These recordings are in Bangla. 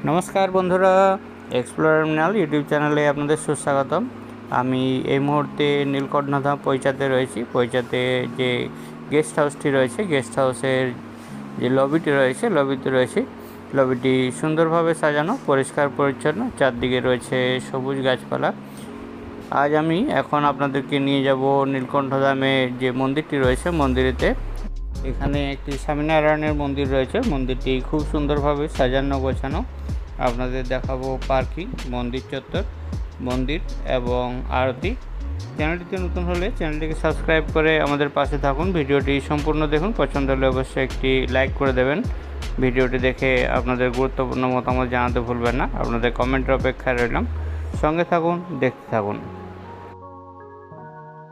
নমস্কার বন্ধুরা, এক্সপ্লোরার মৃণাল ইউটিউব চ্যানেলে আপনাদের সুস্বাগতম। আমি এই মুহূর্তে নীলকণ্ঠধাম পৈচাতে রয়েছি। পৈচাতে যে গেস্ট হাউসটি রয়েছে, গেস্ট হাউসের যে লবিটি রয়েছে, লবিটি সুন্দরভাবে সাজানো, পরিষ্কার পরিচ্ছন্ন, চারদিকে রয়েছে সবুজ গাছপালা। আজ আমি এখন আপনাদেরকে নিয়ে যাব নীলকণ্ঠধামে যে মন্দিরটি রয়েছে, মন্দিরেতে। এখানে একটি স্বামীনারায়ণের মন্দির রয়েছে। মন্দিরটি খুব সুন্দরভাবে সাজানো গোছানো। আপনাদের দেখাবো পার্কিং, মন্দির চত্বর, মন্দির এবং আরতি। চ্যানেলটিতে নতুন হলে চ্যানেলটিকে সাবস্ক্রাইব করে আমাদের পাশে থাকুন। ভিডিওটি সম্পূর্ণ দেখুন, পছন্দ হলে অবশ্যই একটি লাইক করে দেবেন। ভিডিওটি দেখে আপনাদের গুরুত্বপূর্ণ মতামত জানাতে ভুলবেন না। আপনাদের কমেন্টের অপেক্ষায় রইলাম। সঙ্গে থাকুন, দেখতে থাকুন।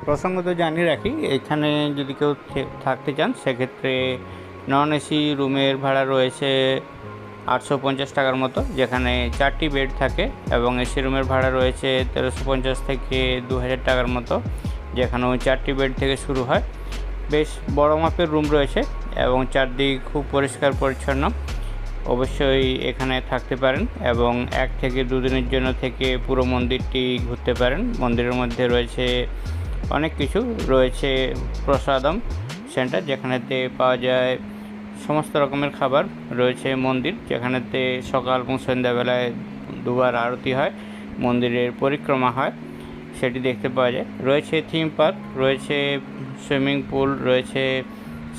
প্রসঙ্গত জানিয়ে রাখি, এখানে যদি কেউ থাকতে চান সেক্ষেত্রে নন এসি রুমের ভাড়া রয়েছে 850 টাকার মতো, যেখানে 4টি বেড থাকে, এবং এসি রুমের ভাড়া রয়েছে 1350 থেকে 2000 টাকার মতো, যেখানেও 4টি বেড থেকে শুরু হয়। বেশ বড় মাপের রুম রয়েছে এবং চারদিক খুব পরিষ্কার পরিচ্ছন্ন। অবশ্যই এখানে থাকতে পারেন এবং 1 থেকে 2 দিনের জন্য থেকে পুরো মন্দিরটি ঘুরতে পারেন। মন্দিরের মধ্যে রয়েছে অনেক কিছু, রয়েছে প্রসাদম সেন্টার, যেখানেতে পাওয়া যায় সমস্ত রকমের খাবার। রয়েছে মন্দির, যেখানেতে সকাল এবং সন্ধ্যাবেলায় দুবার আরতি হয়, মন্দিরের পরিক্রমা হয়, সেটি দেখতে পাওয়া যায়। রয়েছে থিম পার্ক, রয়েছে সুইমিং পুল, রয়েছে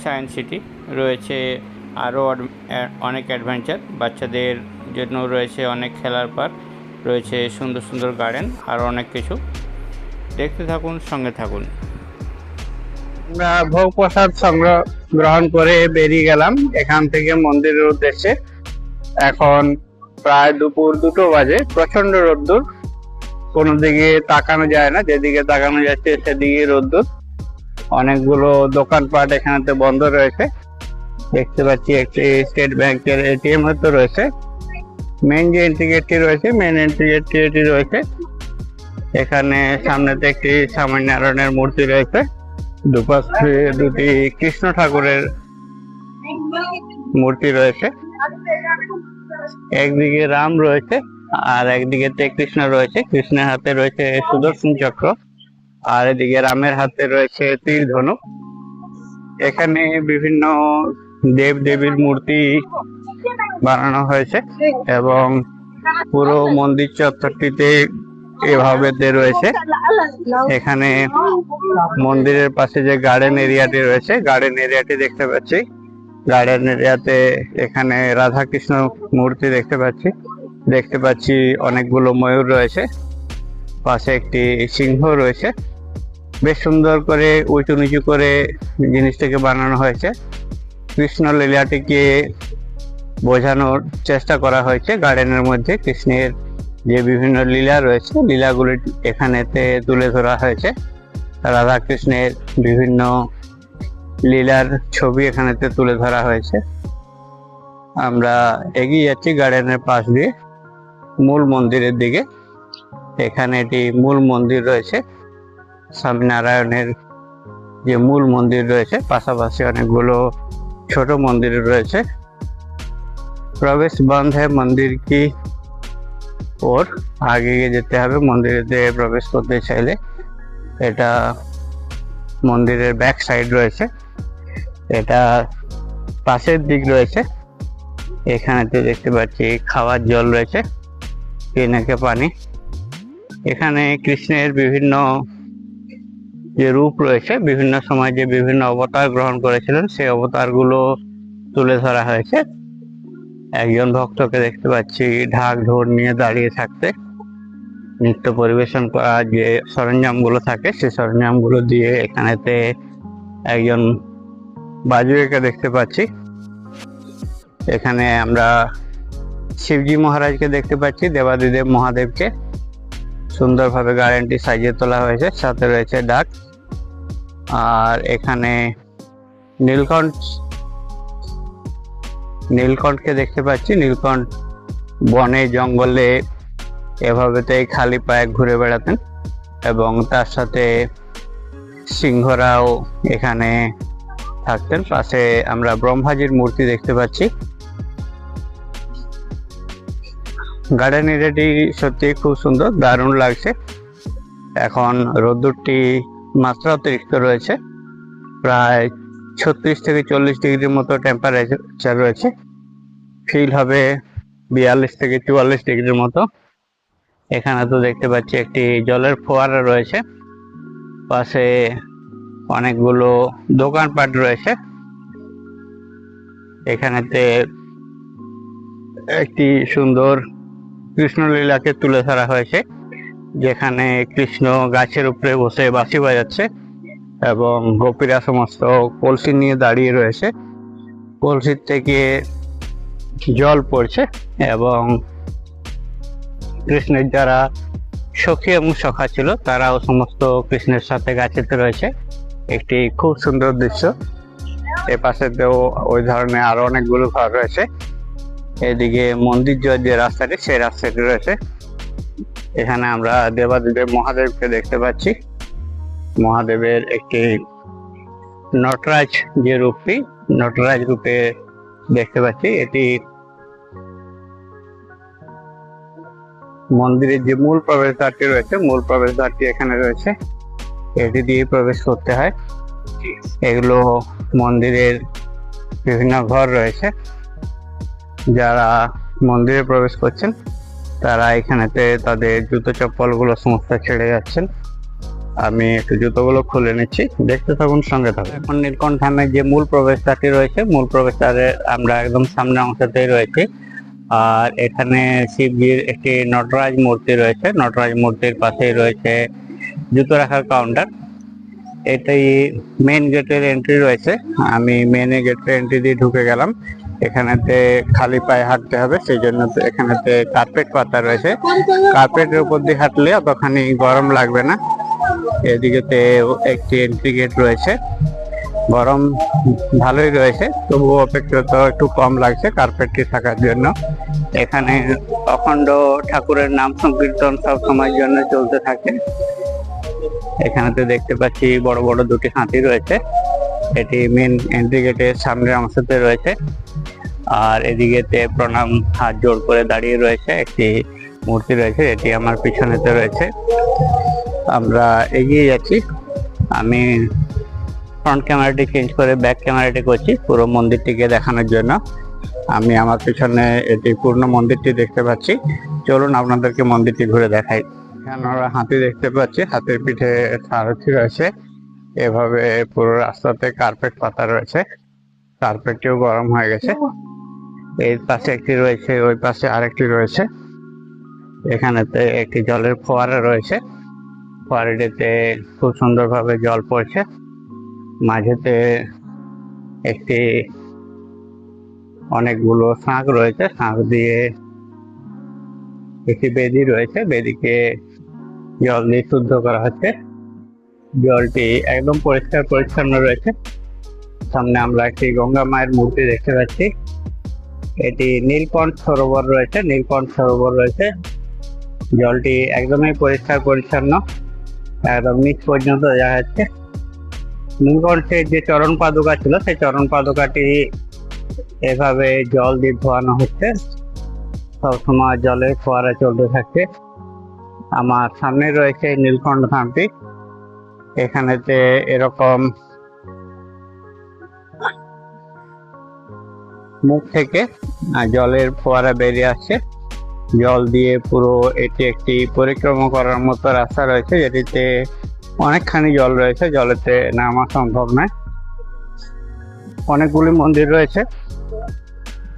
সায়েন্স সিটি, রয়েছে আরও অনেক অ্যাডভেঞ্চার। বাচ্চাদের জন্য রয়েছে অনেক খেলার পার্ক, রয়েছে সুন্দর সুন্দর গার্ডেন, আরও অনেক কিছু। দেখতে থাকুন, সঙ্গে থাকুন। আমরা ভোগ প্রসাদ সংগ্রহ গ্রহণ করে বেরিয়ে গেলাম এখান থেকে মন্দিরের উদ্দেশ্যে। এখন প্রায় দুপুর 2টো বাজে। প্রচন্ড রোদ্দুর, কোনো দিকে তাকানো যায় না, যেদিকে তাকানো যাচ্ছে সেদিকে রোদ্দুর। অনেকগুলো দোকানপাট এখানেতে বন্ধ রয়েছে। দেখতে পাচ্ছি একটি স্টেট ব্যাংকের এটিএম হয়তো রয়েছে। মেন যে এন্ট্রি গেটটি রয়েছে, মেন এন্ট্রি গেটটি রয়েছে। এখানে সামনেতে একটি স্বামীনারায়ণের মূর্তি রয়েছে, দুপাশে দুটি কৃষ্ণ ঠাকুরের মূর্তি রয়েছে। একদিকে রাম রয়েছে আর একদিকে কৃষ্ণ রয়েছে। কৃষ্ণের হাতে রয়েছে সুদর্শন চক্র আর এদিকে রামের হাতে রয়েছে তীর ধনুক। এখানে বিভিন্ন দেব দেবীর মূর্তি বানানো হয়েছে এবং পুরো মন্দির চত্বরটিতে এভাবে রয়েছে। এখানে মন্দিরের পাশে যে গার্ডেন এরিয়াটি রয়েছে, গার্ডেন এরিয়াটি দেখতে পাচ্ছি। গার্ডেন এরিয়াতে এখানে রাধা কৃষ্ণ মূর্তি দেখতে পাচ্ছি অনেকগুলো ময়ূর রয়েছে, পাশে একটি সিংহ রয়েছে। বেশ সুন্দর করে উঁচু নিচু করে জিনিসটাকে বানানো হয়েছে। কৃষ্ণ লীলাটিকে বোঝানোর চেষ্টা করা হয়েছে। গার্ডেনের মধ্যে কৃষ্ণের যে বিভিন্ন লীলা রয়েছে, লীলাগুলি এখানেতে তুলে ধরা হয়েছে। রাধা কৃষ্ণের বিভিন্ন লীলার ছবি এখানেতে তুলে ধরা হয়েছে। আমরা এগিয়ে যাচ্ছি গার্ডেনের পাশ দিয়ে মূল মন্দিরের দিকে। এখানে এটি মূল মন্দির রয়েছে, স্বামীনারায়ণের যে মূল মন্দির রয়েছে, পাশাপাশি অনেকগুলো ছোট মন্দির রয়েছে। প্রবেশ বন্ধ है मंदिर की ওর আগে যেতে হবে মন্দিরেতে প্রবেশ করতে চাইলে। এটা মন্দিরের ব্যাক সাইড রয়েছে, এটা পাশের দিক রয়েছে। এখানেতে দেখতে পাচ্ছি খাওয়ার জল রয়েছে, পিনাকে পানি। এখানে কৃষ্ণের বিভিন্ন যে রূপ রয়েছে, বিভিন্ন সময় যে বিভিন্ন অবতার গ্রহণ করেছিলেন, সেই অবতারগুলো তুলে ধরা হয়েছে। একজন ভক্তকে দেখতে পাচ্ছি ঢাক ঢোল নিয়ে দাঁড়িয়ে থাকতে। নৃত্য পরিবেশন করা যে সরঞ্জামগুলো থাকে, সেই সরঞ্জামগুলো দিয়ে এখানেতে একজন বাজুয়েকে দেখতে পাচ্ছি। এখানে আমরা শিবজি মহারাজকে দেখতে পাচ্ছি, দেবাদিদেব মহাদেবকে। সুন্দরভাবে গার্ডেনটি সাজিয়ে তোলা হয়েছে, সাথে রয়েছে ডাক। আর এখানে নীলকণ্ঠকে দেখতে পাচ্ছি। নীলকণ্ঠ বনে জঙ্গলে এভাবেতেই খালি পায়ে ঘুরে বেড়াতেন এবং তার সাথে সিংহরাও এখানে থাকতেন। পাশে আমরা ব্রহ্মাজির মূর্তি দেখতে পাচ্ছি। গার্ডেন এরিয়াটি সত্যি খুব সুন্দর, দারুণ লাগছে। এখন রোদ্দুরটি মাত্রা অতিরিক্ত রয়েছে, প্রায় 36 থেকে 40 ডিগ্রির মতো টেম্পারেচার রয়েছে। ফিল হবে 42 থেকে 44 ডিগ্রির মতো। এখানে তো দেখতে পাচ্ছি একটি জলের ফোয়ারা রয়েছে, পাশে অনেকগুলো দোকানপাট রয়েছে। এখানেতে একটি সুন্দর কৃষ্ণলীলাকে তুলে ধরা হয়েছে, যেখানে কৃষ্ণ গাছের উপরে বসে বাঁশি বাজাচ্ছে এবং গোপীরা সমস্ত কলসি নিয়ে দাঁড়িয়ে রয়েছে। কলসির থেকে জল পড়ছে এবং কৃষ্ণের যারা সখী এবং সখা ছিল তারাও সমস্ত কৃষ্ণের সাথে গাছেতে রয়েছে। একটি খুব সুন্দর দৃশ্য। এ পাশেতেও ওই ধরনের আরো অনেকগুলো ঘর রয়েছে। এদিকে মন্দির যাওয়ার যে রাস্তাটি, সেই রাস্তাটি রয়েছে। এখানে আমরা দেবাদিদেব মহাদেবকে দেখতে পাচ্ছি। মহাদেবের একটি নটরাজ যে রূপটি, নটরাজ রূপে দেখতে পাচ্ছি। এটি মন্দিরের যে মূল প্রবেশদ্বারটি রয়েছে, মূল প্রবেশদ্বারটি এখানে রয়েছে, এটি দিয়ে প্রবেশ করতে হয়। এগুলো মন্দিরের বিভিন্ন ঘর রয়েছে। যারা মন্দিরে প্রবেশ করছেন তারা এখানেতে তাদের জুতো চপ্পলগুলো সমস্ত ছেড়ে যাচ্ছেন। আমি একটু জুতোগুলো খুলে নিচ্ছি, দেখতে থাকুন, সঙ্গে থাকুন। এখন নীলকণ্ঠ ধামের যে মূল প্রবেশদ্বারটি রয়েছে, মূল প্রবেশদ্বারে আমরা একদম সামনে অংশতেই রয়েছে। আর এখানে শিবজির একটি নটরাজ মূর্তি রয়েছে। নটরাজ মূর্তির পাশেই রয়েছে জুতো রাখার কাউন্টার। এটাই মেন গেটের এন্ট্রি রয়েছে। আমি মেন গেটের এন্ট্রি দিয়ে ঢুকে গেলাম। এখানেতে খালি পায়ে হাঁটতে হবে, সেই জন্য এখানেতে কার্পেট পাতা রয়েছে। কার্পেটের উপর দিয়ে হাঁটলে অতখানি গরম লাগবে না। এদিকেতে একটি এন্ট্রি গেট রয়েছে। গরম ভালোই রয়েছে, তবুও অপেক্ষাকৃত একটু কম লাগছে কার্পেটটি থাকার জন্য। এখানে অখণ্ড ঠাকুরের নাম সংকীর্তন সব সময়ের জন্য চলতে থাকে। এখানেতে দেখতে পাচ্ছি বড় বড় দুটি হাতি রয়েছে। এটি মেন এন্ট্রি গেটের সামনের অংশতে রয়েছে। আর এদিকেতে প্রণাম হাত জোড় করে দাঁড়িয়ে রয়েছে একটি মূর্তি রয়েছে, এটি আমার পিছনেতে রয়েছে। আমরা এগিয়ে যাচ্ছি। আমি ফ্রন্ট ক্যামেরাটি চেঞ্জ করে ব্যাক ক্যামেরাটি করছি পুরো মন্দিরটিকে দেখানোর জন্য। আমি আমার পিছনে এটি পূর্ণ মন্দিরটি দেখতে পাচ্ছি। চলুন আপনাদেরকে মন্দিরটি ঘুরে দেখাই। এখানে আমরা হাতি দেখতে পাচ্ছি, হাতির পিঠে সারথি রয়েছে। এভাবে পুরো রাস্তাতে কার্পেট পাতা রয়েছে। কার্পেটটিও গরম হয়ে গেছে। এই পাশে একটি রয়েছে, ওই পাশে আরেকটি রয়েছে। এখানেতে একটি জলের ফোয়ারা রয়েছে। ফোয়ারাটিতে খুব সুন্দরভাবে জল পড়ছে। মাঝেতে একটি অনেকগুলো শাঁখ রয়েছে, শাঁখ দিয়ে একটি বেদি রয়েছে, বেদিকে জল দিয়ে শুদ্ধ করা হচ্ছে। জলটি একদম পরিষ্কার পরিচ্ছন্ন রয়েছে। সামনে আমরা একটি গঙ্গা মায়ের মূর্তি দেখতে পাচ্ছি। এটি নীলকণ্ঠ সরোবর রয়েছে, নীলকণ্ঠ সরোবর রয়েছে। জলটি একদমই পরিষ্কার পরিচ্ছন্ন, একদম নিচ পর্যন্ত দেখা যাচ্ছে। নীলকণ্ঠের যে চরণ পাদুকা ছিল, সেই চরণ পাদুকাটি এভাবে জল দিয়ে ধোয়ানো হচ্ছে। সবসময় জলের ফোয়ারা চলতে থাকছে। আমার সামনে রয়েছে নীলকণ্ঠ ধামটি। এখানেতে এরকম মুখ থেকে জলের ফোয়ারা বেরিয়ে আসছে। জল দিয়ে পুরো এটি একটি পরিক্রমা করার মতো রাস্তা রয়েছে, যেটিতে অনেকখানি জল রয়েছে, জলেতে নামা সম্ভব নয়। অনেকগুলি মন্দির রয়েছে,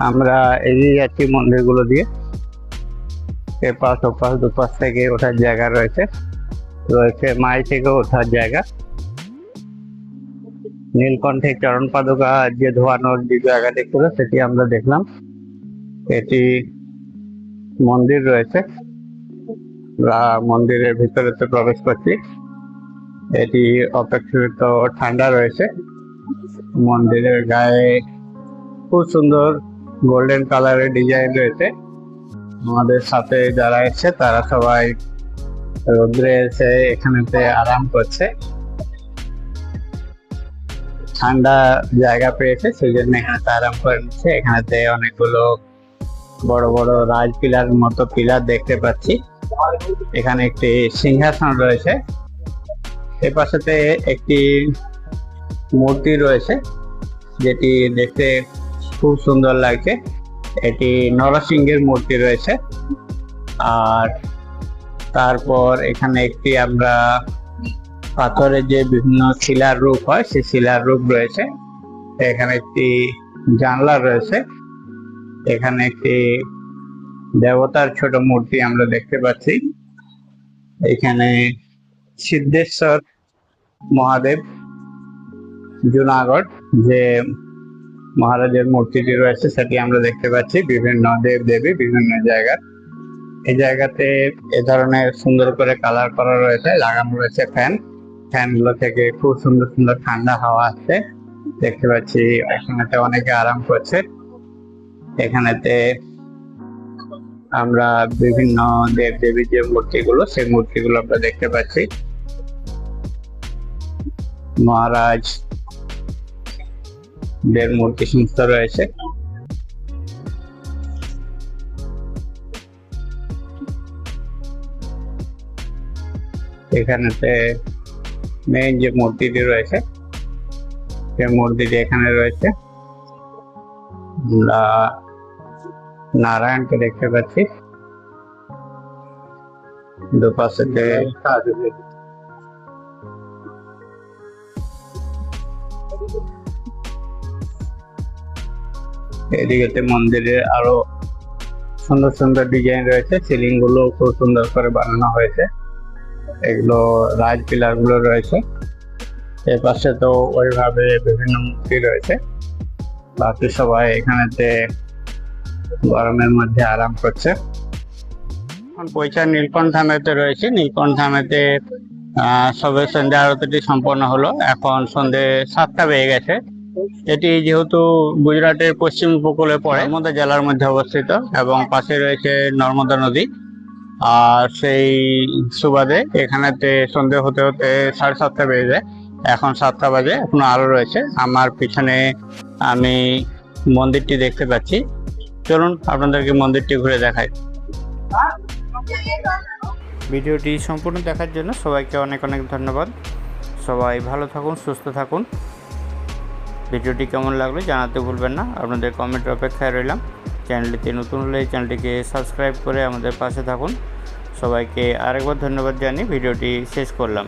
আমরা এগিয়ে যাচ্ছি মন্দিরগুলো দিয়ে। এপাশ ওপাশ দুপাশ থেকে ওঠার জায়গা রয়েছে, রয়েছে মাই থেকে ওঠার জায়গা। নীলকণ্ঠের চরণ পাদুকা যে ধোয়ানোর যে জায়গাটি ছিল সেটি আমরা দেখলাম। এটি মন্দির রয়েছে, মন্দিরের ভিতরে তো প্রবেশ করছি। এটি অপেক্ষাকৃত ঠান্ডা রয়েছে। মন্দিরের গায়ে খুব সুন্দর গোল্ডেন কালারের ডিজাইন রয়েছে। আমাদের সাথে যারা এসছে তারা সবাই রোদ্রে এসে এখানেতে আরাম করছে, ঠান্ডা জায়গা পেয়েছে, সেই জন্য এখানে আরাম করে নিচ্ছে। এখানেতে অনেকগুলো বড় বড় রাজ পিলার মতো পিলার দেখতে পাচ্ছি। এখানে একটি সিংহাসন রয়েছে। এর পাশেতে একটি মূর্তি রয়েছে, যেটি দেখতে খুব সুন্দর লাগছে। এটি নরসিংহের মূর্তি রয়েছে। আর তারপর এখানে একটি আমরা পাথরের যে বিভিন্ন শিলার রূপ হয়, সেই শিলার রূপ রয়েছে। এখানে একটি জানলা রয়েছে। এখানে একটি দেবতার ছোট মূর্তি আমরা দেখতে পাচ্ছি। এখানে সিদ্ধেশ্বর মহাদেব জুনাগড় যে মহারাজের মূর্তিটি রয়েছে সেটি আমরা দেখতে পাচ্ছি। বিভিন্ন দেব দেবী বিভিন্ন জায়গার এই জায়গাতে এ ধরনের সুন্দর করে কালার করা রয়েছে, লাগানো রয়েছে ফ্যানগুলো থেকে খুব সুন্দর সুন্দর ঠান্ডা হাওয়া আসছে দেখতে পাচ্ছি। এখানেতে অনেকে আরাম করছে। এখানেতে আমরা বিভিন্ন দেব দেবীর যে মূর্তিগুলো, সেই মূর্তিগুলো আমরা দেখতে পাচ্ছি। মহারাজ দের মূর্তি সমস্ত রয়েছে। এখানেতে মেইন যে মূর্তিটি রয়েছে সেই মূর্তিটি এখানে রয়েছে। আমরা নারায়ণকে দেখতে পাচ্ছি। দুপাশেতে এদিকে মন্দিরে আরো সুন্দর সুন্দর ডিজাইন রয়েছে। সিলিং গুলো খুব সুন্দর করে বানানো হয়েছে। এগুলো রাজ পিলার গুলো রয়েছে। এর পাশে তো ওইভাবে বিভিন্ন মূর্তি রয়েছে। বাকি সবাই এখানেতে গরমের মধ্যে আরাম করছে। এখন পৈঁছা নীলকণ্ঠ ধামেতে রয়েছে। নীলকণ্ঠ ধামেতে সবে সন্ধ্যা আরতিটি সম্পন্ন হলো। এখন সন্ধ্যে 7টা বেজে গেছে। এটি যেহেতু গুজরাটের পশ্চিম উপকূলে পড়ে, নর্মদা জেলার মধ্যে অবস্থিত এবং পাশে রয়েছে নর্মদা নদী। আর সেই সুবাদে এখানেতে সন্ধে হতে হতে 7:30 বেজে যায়। এখন 7টা বাজে, এখনো আলো রয়েছে। আমার পিছনে আমি মন্দিরটি দেখতে পাচ্ছি। চলুন আপনাদেরকে মন্দিরটি ঘুরে দেখাই। ভিডিওটি সম্পূর্ণ দেখার জন্য সবাইকে অনেক অনেক ধন্যবাদ। সবাই ভালো থাকুন, সুস্থ থাকুন। ভিডিওটি কেমন লাগলো জানাতে ভুলবেন না। আপনাদের কমেন্টের অপেক্ষায় রইলাম। চ্যানেলটিতে নতুন হলে এই চ্যানেলটিকে সাবস্ক্রাইব করে আমাদের পাশে থাকুন। সবাইকে আরেকবার ধন্যবাদ জানিয়ে ভিডিওটি শেষ করলাম।